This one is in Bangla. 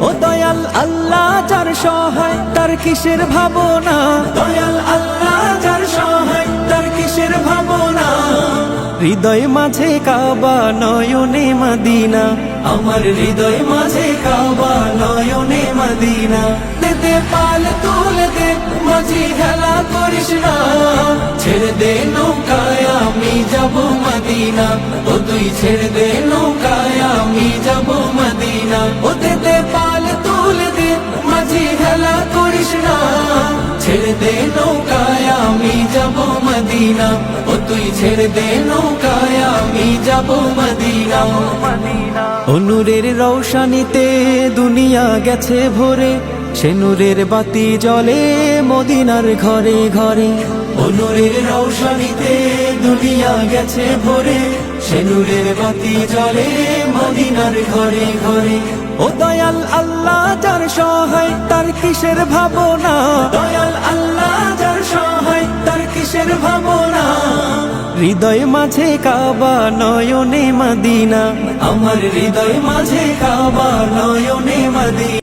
ও দয়াল আল্লাহ যার সহায় তার কিসের ভাবনা, দয়াল আল্লাহ যার সহায় তার কিসের ভাবনা। হৃদয় মাঝে কাবা নয়নে মদিনা, আমার হৃদয় মাঝে কাবা নয়নে মদিনা। দে পাল তুলে দে মাঝি হেলা করিস না, ছেড়ে দে নৌকায় আমি যাব মদিনা। ও তুই ছেড়ে দে নৌকায় আমি যাব মদিনা। ও দে পাল তুলে দে মাঝি হেলা করিস না, ছেড়ে দে নৌকায় আমি যাব মদিনা। ও তুই ছেড়ে দে নৌকায় আমি যাব মদিনা। নূরের রৌশনীতে দুনিয়া গেছে ভরে, সে নূরের বাতি জ্বলে মদিনার ঘরে ঘরে। নূরের রৌশনীতে দুনিয়া গেছে ভরে, সে নূরের বাতি জ্বলে মদিনার ঘরে ঘরে। ও দয়াল আল্লাহ যার সহায় তার কিসের ভাবনা, দয়াল আল্লাহ যার সহায় তার কিসের ভাবনা। হৃদয় মাঝে কাবা নয়নে মদিনা, আমার হৃদয় মাঝে কাবা নয়নে মদিনা।